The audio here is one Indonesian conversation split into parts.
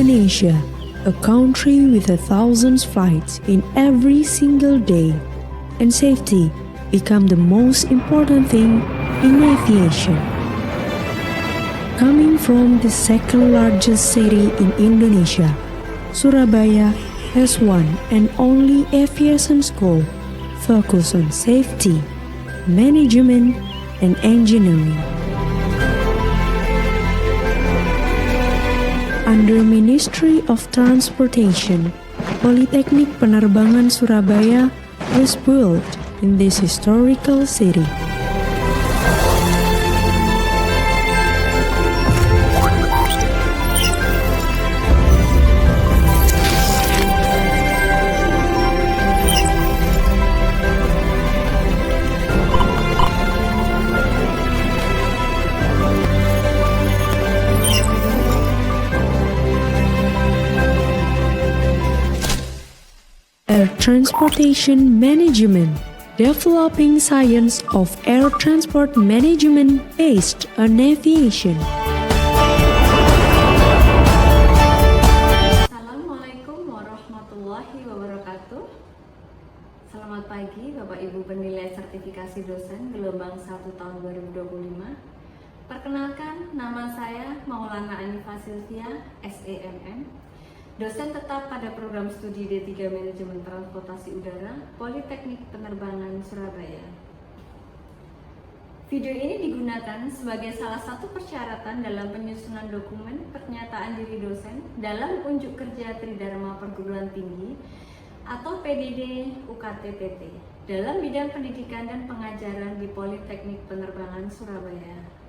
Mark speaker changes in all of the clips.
Speaker 1: Indonesia, a country with 1,000 flights in every single day, and safety become the most important thing in aviation. Coming from the second largest city in Indonesia, Surabaya has one and only aviation school focused on safety, management, and engineering. Under Ministry of Transportation, Politeknik Penerbangan Surabaya was built in this historical city. Air Transportation Management, developing science of air transport management based on aviation.
Speaker 2: Assalamualaikum warahmatullahi wabarakatuh. Selamat pagi Bapak Ibu penilai sertifikasi dosen gelombang 1 tahun 2025. Perkenalkan, nama saya Maulana Anifa Sylvia, SEMM, dosen tetap pada program studi D3 Manajemen Transportasi Udara, Politeknik Penerbangan Surabaya. Video ini digunakan sebagai salah satu persyaratan dalam penyusunan dokumen pernyataan diri dosen dalam unjuk kerja Tridharma Perguruan Tinggi atau PDD UKT-PT dalam bidang pendidikan dan pengajaran di Politeknik Penerbangan Surabaya.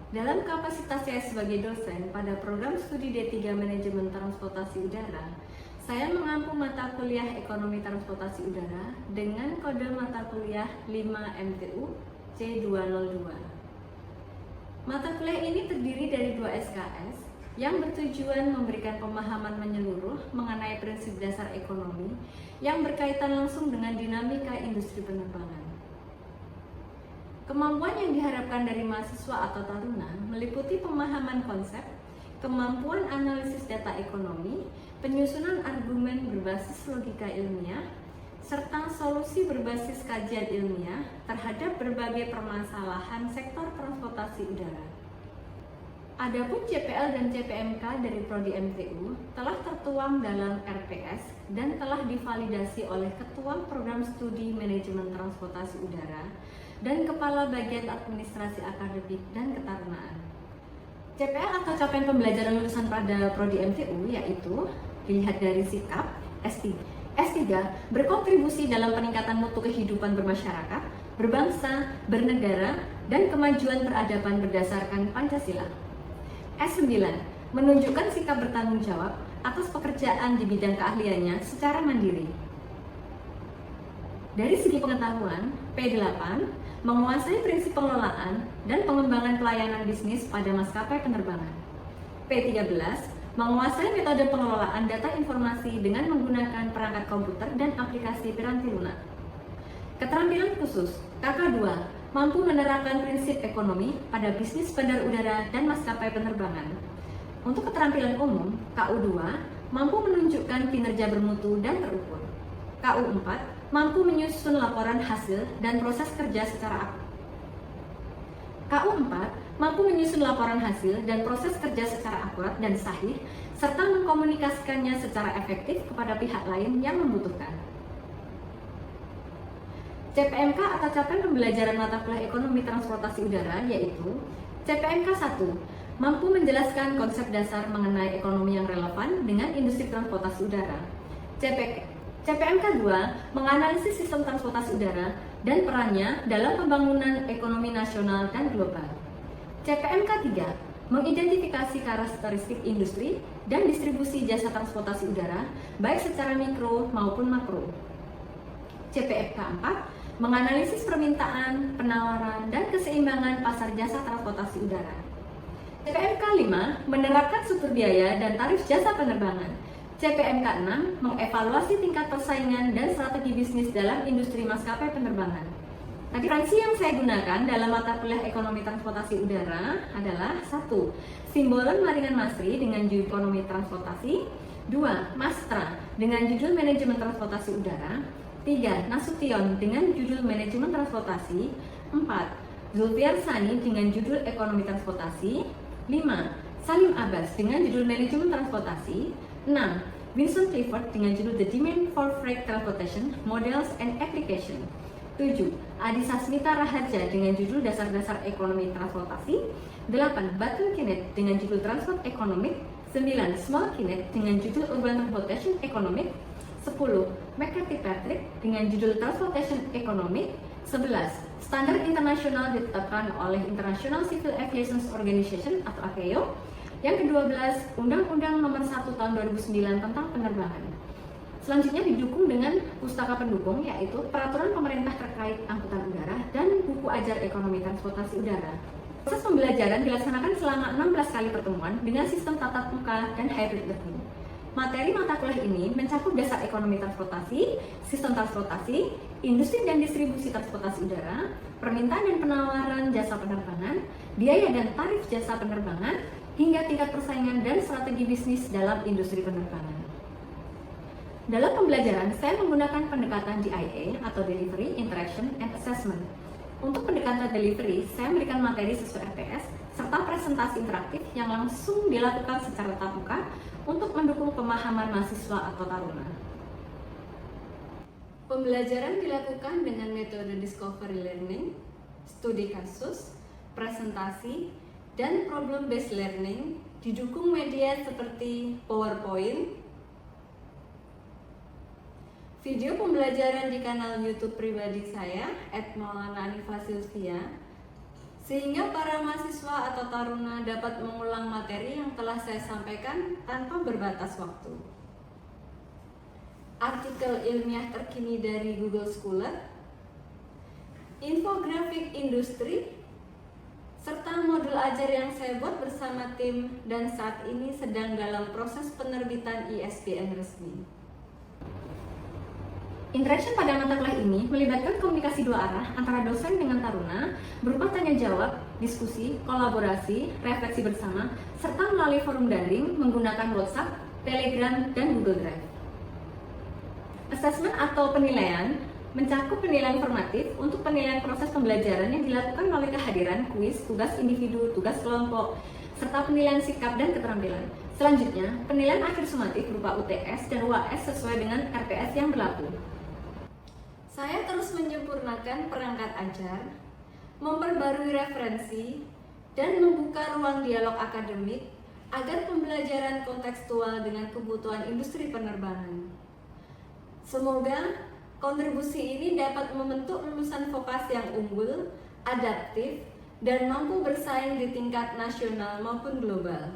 Speaker 2: Dalam kapasitas saya sebagai dosen pada program studi D3 Manajemen Transportasi Udara, saya mengampu mata kuliah Ekonomi Transportasi Udara dengan kode mata kuliah 5 MTU C202. Mata kuliah ini terdiri dari 2 SKS yang bertujuan memberikan pemahaman menyeluruh mengenai prinsip dasar ekonomi yang berkaitan langsung dengan dinamika industri penerbangan. Kemampuan yang diharapkan dari mahasiswa atau taruna meliputi pemahaman konsep, kemampuan analisis data ekonomi, penyusunan argumen berbasis logika ilmiah, serta solusi berbasis kajian ilmiah terhadap berbagai permasalahan sektor transportasi udara. Adapun CPL dan CPMK dari Prodi MTU telah tertuang dalam RPS dan telah divalidasi oleh Ketua Program Studi Manajemen Transportasi Udara dan Kepala Bagian Administrasi Akademik dan Ketarunaan. CPL atau capaian pembelajaran lulusan pada Prodi MTU yaitu dilihat dari sikap, S3 berkontribusi dalam peningkatan mutu kehidupan bermasyarakat, berbangsa, bernegara, dan kemajuan peradaban berdasarkan Pancasila. S9 menunjukkan sikap bertanggung jawab atas pekerjaan di bidang keahliannya secara mandiri. Dari segi pengetahuan, P8 menguasai prinsip pengelolaan dan pengembangan pelayanan bisnis pada maskapai penerbangan. P13 menguasai metode pengelolaan data informasi dengan menggunakan perangkat komputer dan aplikasi piranti lunak. Keterampilan khusus, KK2 mampu menerapkan prinsip ekonomi pada bisnis bandar udara dan maskapai penerbangan. Untuk keterampilan umum, KU2 mampu menunjukkan kinerja bermutu dan terukur. KU4 mampu menyusun laporan hasil dan proses kerja secara akurat. KU4 mampu menyusun laporan hasil dan proses kerja secara akurat dan sahih, serta mengkomunikasikannya secara efektif kepada pihak lain yang membutuhkan. CPMK atau capaian pembelajaran mata kuliah Ekonomi Transportasi Udara yaitu CPMK 1 mampu menjelaskan konsep dasar mengenai ekonomi yang relevan dengan industri transportasi udara. CPMK 2 menganalisis sistem transportasi udara dan perannya dalam pembangunan ekonomi nasional dan global. CPMK 3 mengidentifikasi karakteristik industri dan distribusi jasa transportasi udara baik secara mikro maupun makro. CPMK 4 menganalisis permintaan, penawaran, dan keseimbangan pasar jasa transportasi udara. CPMK 5 menerapkan struktur biaya dan tarif jasa penerbangan. CPMK 6 mengevaluasi tingkat persaingan dan strategi bisnis dalam industri maskapai penerbangan. Nah, referensi yang saya gunakan dalam mata kuliah Ekonomi Transportasi Udara adalah 1. Simbolon Maringan Masri dengan judul Ekonomi Transportasi. 2. Mastra dengan judul Manajemen Transportasi Udara. 3. Nasution dengan judul Manajemen Transportasi. 4. Zulfiar Sani dengan judul Ekonomi Transportasi. 5. Salim Abbas dengan judul Manajemen Transportasi. 6. Vincent Clifford dengan judul The Demand for Freight Transportation, Models and Application. 7. Adi Sasmita Raharja dengan judul Dasar-Dasar Ekonomi Transportasi. 8. Batun Kinet dengan judul Transport Economic. 9. Small Kinet dengan judul Urban Transportation Economic. 10. McCarthy Patrick dengan judul Transportation Economic. 11. Standar internasional ditetapkan oleh International Civil Aviation Organization atau ICAO. Yang ke-12, Undang-Undang Nomor 1 Tahun 2009 tentang Penerbangan. Selanjutnya didukung dengan pustaka pendukung, yaitu Peraturan Pemerintah terkait Angkutan Udara dan Buku Ajar Ekonomi Transportasi Udara. Proses pembelajaran dilaksanakan selama 16 kali pertemuan dengan sistem tatap muka dan hybrid learning. Materi mata kuliah ini mencakup dasar ekonomi transportasi, sistem transportasi, industri dan distribusi transportasi udara, permintaan dan penawaran jasa penerbangan, biaya dan tarif jasa penerbangan, hingga tingkat persaingan dan strategi bisnis dalam industri penerbangan. Dalam pembelajaran, saya menggunakan pendekatan DIA atau Delivery, Interaction, and Assessment. Untuk pendekatan delivery, saya memberikan materi sesuai RPS serta presentasi interaktif yang langsung dilakukan secara tatap muka untuk mendukung pemahaman mahasiswa atau taruna. Pembelajaran dilakukan dengan metode discovery learning, studi kasus, presentasi, dan problem based learning, didukung media seperti PowerPoint, video pembelajaran di kanal YouTube pribadi saya @maulana_anifa_sylvia, sehingga para mahasiswa atau taruna dapat mengulang materi yang telah saya sampaikan tanpa berbatas waktu. Artikel ilmiah terkini dari Google Scholar, infografik industri, serta modul ajar yang saya buat bersama tim dan saat ini sedang dalam proses penerbitan ISBN resmi. Interaction pada mata kuliah ini melibatkan komunikasi dua arah antara dosen dengan taruna berupa tanya jawab, diskusi, kolaborasi, refleksi bersama, serta melalui forum daring menggunakan WhatsApp, Telegram, dan Google Drive. Assessment atau penilaian mencakup penilaian formatif untuk penilaian proses pembelajaran yang dilakukan melalui kehadiran, kuis, tugas individu, tugas kelompok, serta penilaian sikap dan keterampilan. Selanjutnya, penilaian akhir sumatif berupa UTS dan UAS sesuai dengan RPS yang berlaku. Saya terus menyempurnakan perangkat ajar, memperbarui referensi, dan membuka ruang dialog akademik agar pembelajaran kontekstual dengan kebutuhan industri penerbangan. Semoga kontribusi ini dapat membentuk lulusan vokasi yang unggul, adaptif, dan mampu bersaing di tingkat nasional maupun global.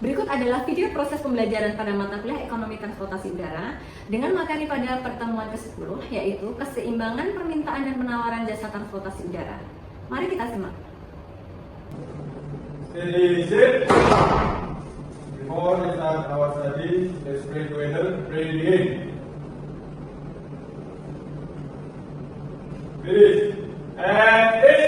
Speaker 2: Berikut adalah video proses pembelajaran pada mata kuliah Ekonomi Transportasi Udara dengan materi pada pertemuan ke-10, yaitu keseimbangan permintaan dan penawaran jasa transportasi udara. Mari kita simak.
Speaker 3: Steady, sit. Before we start our study, let's pray together. Pray begin. Finish. And it.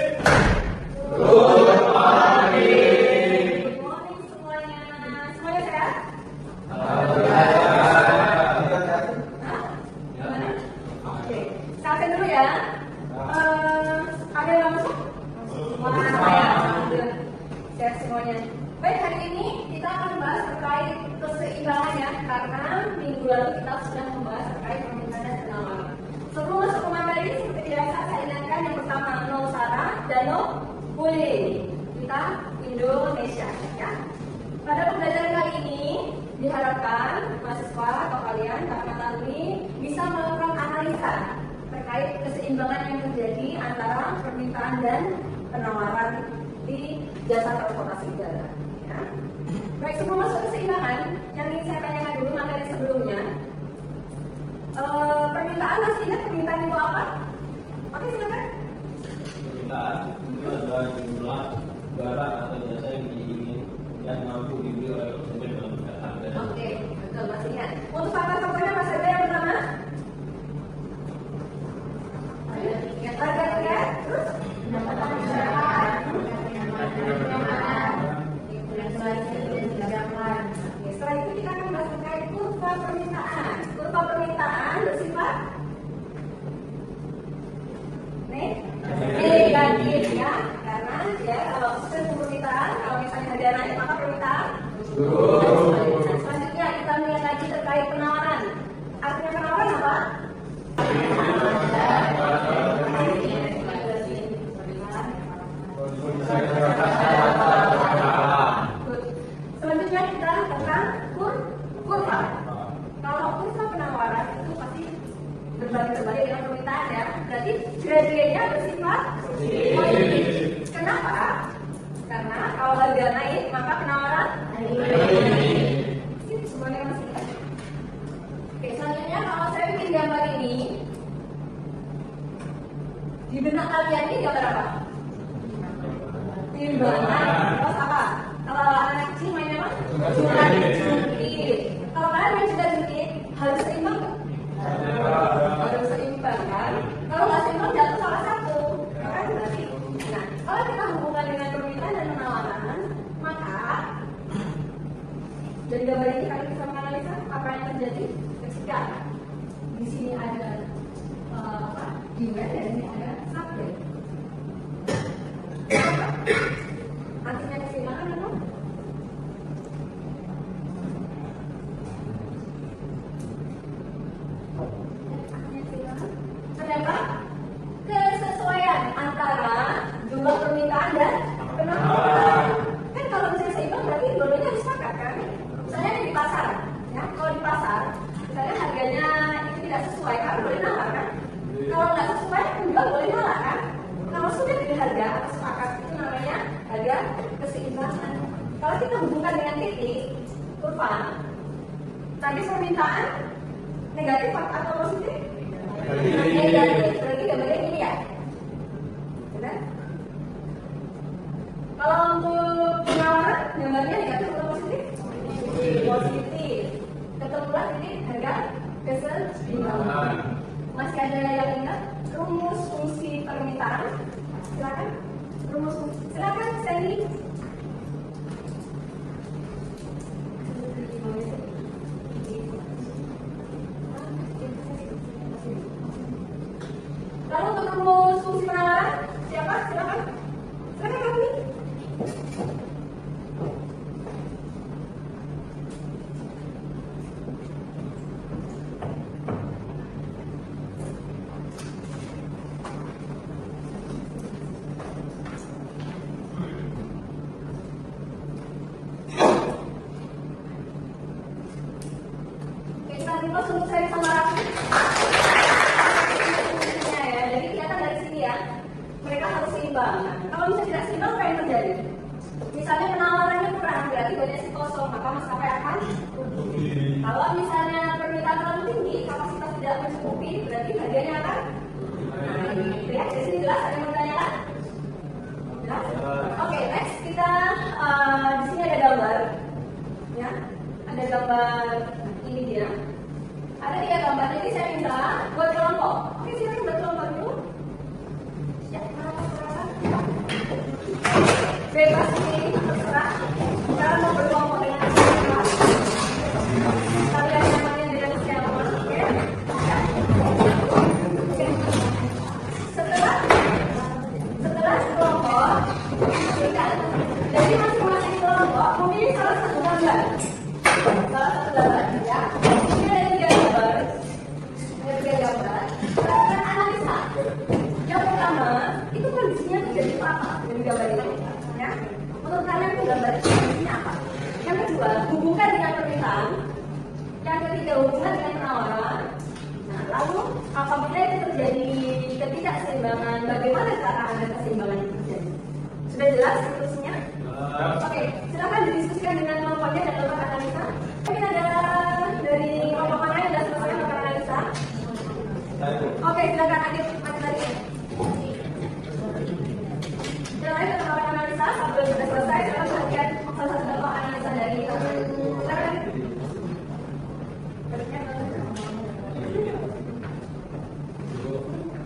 Speaker 2: Baik, hari ini kita akan membahas terkait keseimbangan ya, karena minggu lalu kita sudah membahas terkait permintaan dan penawaran. Sebelum masuk ke materi, seperti biasa saya ingatkan yang pertama no sara dan no bullying. Kita Indonesia ya. Pada pembelajaran kali ini diharapkan mahasiswa atau kalian para taruni bisa melakukan analisa terkait keseimbangan yang terjadi antara permintaan dan penawaran di jasa transportasi udara. Ya. Baik, sebelum masuk keseimbangan, yang ingin saya tanyakan dulu materi sebelumnya. Permintaan masih ingat permintaan itu apa? Oke, silakan.
Speaker 4: Permintaan itu adalah jumlah barang atau jasa yang diingin dan mampu dibeli oleh konsumen dalam harga.
Speaker 2: Oke, betul, masih ingat. Untuk faktor-faktornya apa saja yang pertama? sebagai dengan permintaan ya. Berarti gradiennya bersifat positif. Kenapa? Karena kalau harga naik maka penawaran naik. Semuanya masih. Oke, selanjutnya kalau saya bikin gambar ini, di benak kalian ini gambar apa? Timbangan. Terus apa? Kalau anak kecil main apa? Jungkit. Kalau kalian main jungkit, harus seimbang nggak? Harus seimbang kan? Kalau nggak seimbang jatuh salah satu, kan berarti. Nah, kalau kita hubungkan dengan permintaan dan penawaran, maka dari gambar ini kalian bisa menganalisa apa yang terjadi ketika di sini ada demand dan ini ada supply. Artinya keseimbangan apa? Kenapa? Kesesuaian antara jumlah permintaan dan penawaran. Kan kalau misalnya seimbang berarti dua-duanya harus sepakat kan? Misalnya di pasar, ya kalau di pasar, misalnya harganya itu tidak sesuai, kan boleh nawar kan? Kalau nggak sesuai, penjual boleh nolak kan? Kalau sudah di harga atau sepakat itu namanya harga keseimbangan. Kalau kita hubungkan dengan titik kurva, tadi permintaan negatif atau positif? Negatif, berarti gambarnya ini ya. Benar? Kalau untuk penawaran, gambarnya negatif atau positif? Positif. Ketemulah ini harga keseimbangan. Masih ada yang ingat rumus fungsi permintaan? Silakan. Rumus fungsi. Silakan Sandy. Lalu untuk rumus fungsi penawaran siapa? Silakan. Silakan kami. Untuk saya samarkan ya, jadi kelihatan dari sini ya, mereka harus seimbang. Nah, kalau misalnya tidak seimbang, apa yang terjadi? Misalnya penawarannya kurang, berarti banyak si kosong, maka maskapai akan rugi. Kalau misalnya permintaan terlalu tinggi, kapasitas tidak mencukupi, berarti harganya akan naik. Ya, di sini jelas. Ada yang mau ditanyakan? Jelas? Oke, next kita di sini ada gambar, ya, ada gambar ini dia. Ada 3 gambar, jadi saya minta buat kelompok. Oke, silakan buat kelompok dulu. Ya, bebas ini terserah. Cara mau berkelompok dengan siapa? Kalian namanya dengan siapa? Oke. Ya. Oke. Setelah kelompok, jadi masing-masing kelompok memilih salah satu gambar. Salah satu gambar, ya. Lakukan analisa. Yang pertama, itu kondisinya terjadi apa dengan gambar ini? Ya, menurut kalian itu gambar kondisinya apa? Yang kedua, hubungkan dengan permintaan. Yang ketiga, hubungan dengan penawaran. Nah, lalu apabila itu terjadi ketidakseimbangan, bagaimana cara agar keseimbangan itu terjadi? Sudah jelas instruksinya? Oke, silakan didiskusikan dengan kelompoknya dan melakukan analisa. Mungkin ada dari kelompok mana yang sudah selesai melakukan analisa? Oke, silakan Adit lagi. Yang lain sudah melakukan analisa, sambil sudah selesai, silakan perhatikan salah satu contoh analisa dari kita. Silakan.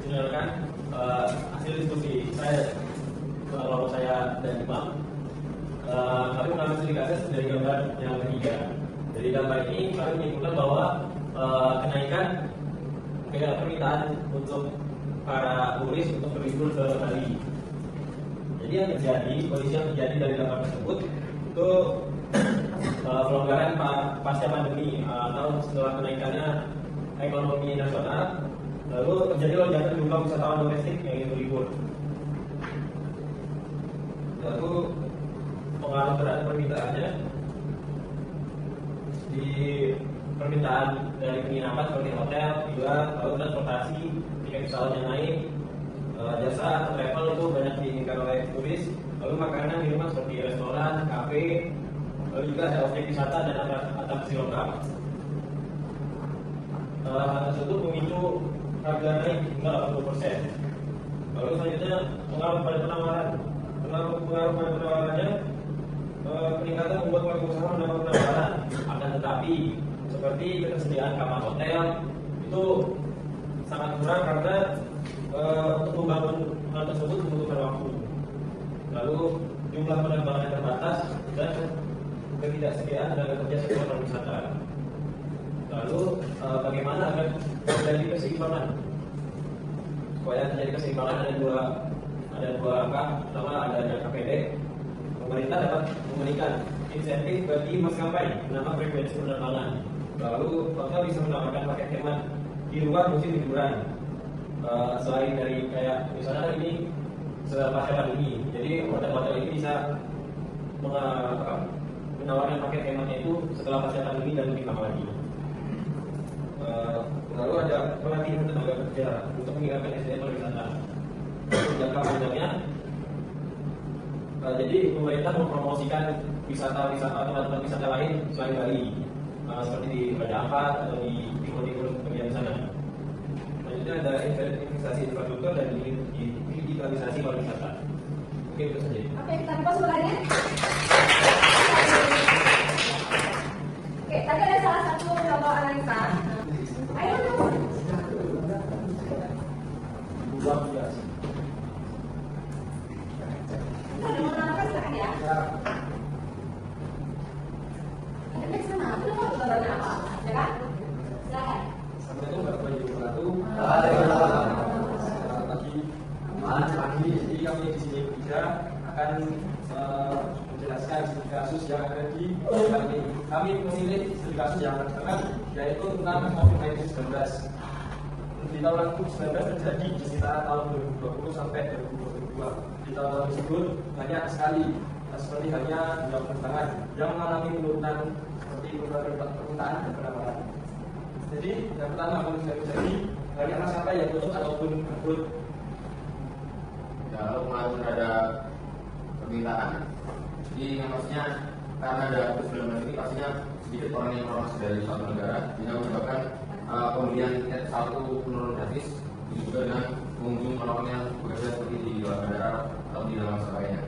Speaker 4: Silakan hasil diskusi saya kalau saya dan Imam. Kami mengambil studi kasus dari gambar yang ketiga. Dari gambar ini kami menyimpulkan bahwa kenaikan permintaan untuk para turis untuk berlibur ke Bali. Jadi yang terjadi, kondisi yang terjadi dari gambar tersebut itu pelonggaran pasca pandemi atau setelah kenaikannya ekonomi nasional, lalu terjadi lonjakan jumlah wisatawan domestik yang ingin berlibur. Lalu pengaruh terhadap permintaannya di permintaan dari penginapan seperti hotel, villa, lalu transportasi, tiket pesawat yang naik, jasa atau travel itu banyak diinginkan oleh turis. Lalu makanan, minuman seperti restoran, kafe, lalu juga ada objek wisata dan atraksi lokal. Hal tersebut memicu harga naik hingga 80%. Lalu selanjutnya pengaruh pada penawaran. Pengaruh pada penawarannya, peningkatan membuat pelaku usaha mendapat penawaran, akan tetapi seperti ketersediaan kamar hotel itu sangat kurang karena untuk membangun hal tersebut membutuhkan waktu. Lalu jumlah penerbangan yang terbatas dan ketidaksediaan tenaga kerja sektor pariwisata. Lalu bagaimana agar terjadi keseimbangan? Supaya terjadi keseimbangan ada dua langkah. Pertama, ada jangka pendek. Pemerintah dapat memberikan insentif bagi maskapai menambah frekuensi penerbangan. Lalu hotel bisa menawarkan paket hemat di luar musim liburan. Selain dari kayak misalnya ini pasca pandemi, jadi hotel-hotel ini bisa menawarkan paket hematnya itu setelah pasca pandemi dan lebih lama lagi. Lalu ada pelatihan tenaga kerja untuk meningkatkan SDM pariwisata. Jangka panjangnya, jadi pemerintah mempromosikan wisata-wisata atau tempat wisata lain selain Bali, seperti di Raja Ampat atau di timur-timur bagian sana. Selanjutnya ada investasi infrastruktur dan digitalisasi pariwisata. Oke, itu saja.
Speaker 2: Oke, kita buka suaranya. Oke, tadi ada salah satu contoh analisa. Ayo dong.
Speaker 4: Luar biasa.
Speaker 2: Kita ada mau namakan silakan ya. Ada baik sana, aku udah mau gambarnya apa, ya kan? Silakan.
Speaker 4: Assalamualaikum warahmatullahi wabarakatuh. Pagi. Jadi kami di sini bertiga akan menjelaskan studi kasus yang ada di kami memilih studi kasus yang terkenal, yaitu tentang COVID-19 di tahun 2019 terjadi di sekitar tahun 2020 sampai 2022. Di tahun tersebut banyak sekali seperti halnya jumlah penerbangan yang mengalami penurunan seperti permintaan dan penawaran. Jadi yang pertama kalau terjadi banyak maskapai yang tutup ataupun bangkrut.
Speaker 5: Kalau pengaruh terhadap permintaan, jadi yang pastinya karena ada COVID-19 ini pastinya sedikit orang yang masuk dari suatu negara, sehingga menyebabkan pembelian tiket satu menurun drastis. Itu juga dengan pengunjung orang yang bekerja seperti di luar bandara atau di dalam sebagainya.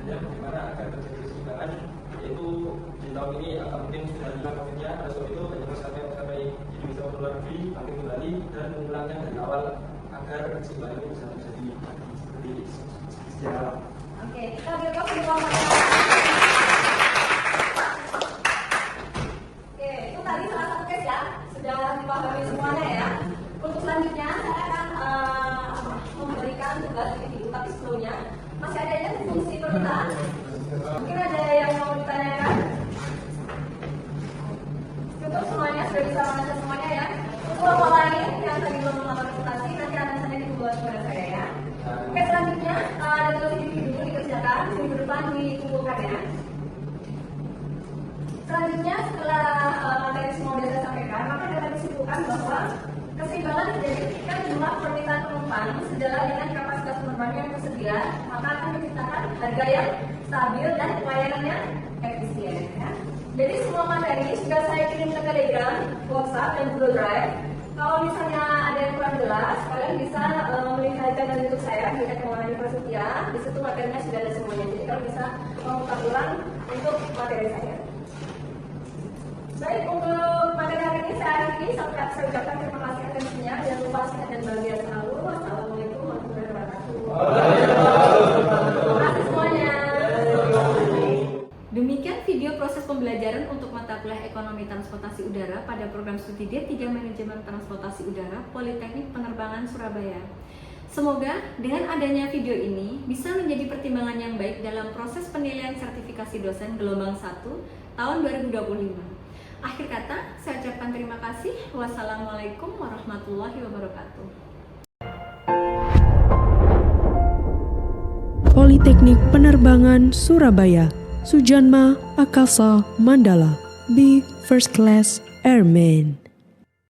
Speaker 4: Bagaimana agar terjadi keseimbangan, yaitu di tahun ini mungkin sudah hilang COVID-nya, oleh sebab itu banyak maskapai jadi bisa keluar negeri, tampil kembali dan mengulangnya dari awal agar keseimbangan ini bisa terjadi seperti sejarah.
Speaker 2: Oke, kita berikan semua masalah. Oke, itu tadi salah satu case ya, sudah dipahami semuanya ya. Untuk selanjutnya saya akan memberikan tugas individu, tapi sebelumnya masih ada yang fungsi permintaan. Mungkin ada yang mau ditanyakan? Cukup semuanya, sudah bisa mengajar semuanya ya. Untuk hal lain yang tadi belum melakukan presentasi, nanti akan saya dibuat kepada saya ya. Oke, selanjutnya ada tugas individu dikerjakan, minggu depan dikumpulkan ya. Selanjutnya setelah materi semua sudah saya sampaikan, maka dapat disimpulkan bahwa keseimbangan terjadi ketika jumlah permintaan penumpang sejalan dengan kapasitas penerbangan yang tersedia, maka akan menciptakan harga yang stabil dan pelayanannya efisien. Ya. Jadi semua materi sudah saya kirim ke Telegram, WhatsApp, dan Google Drive. Kalau misalnya ada yang kurang jelas, kalian bisa melihat channel YouTube saya di @maulana prasetya. Di situ materinya sudah ada semuanya. Jadi kalian bisa memutar ulang untuk materi saya. Baik, untuk materi hari ini saya akhiri. Saya ucapkan terima kasih atensinya. Jangan lupa sehat dan bahagia selalu. Wassalamualaikum warahmatullahi wabarakatuh. Terima kasih semuanya. Demikian video proses pembelajaran untuk mata kuliah Ekonomi Transportasi Udara pada program studi D3 Manajemen Transportasi Udara Politeknik Penerbangan Surabaya. Semoga dengan adanya video ini bisa menjadi pertimbangan yang baik dalam proses penilaian sertifikasi dosen gelombang 1 tahun 2025. Akhir kata, saya ucapkan terima kasih. Wassalamualaikum warahmatullahi wabarakatuh.
Speaker 1: Politeknik Penerbangan Surabaya, Sujanma Akasa Mandala, B First Class Airman.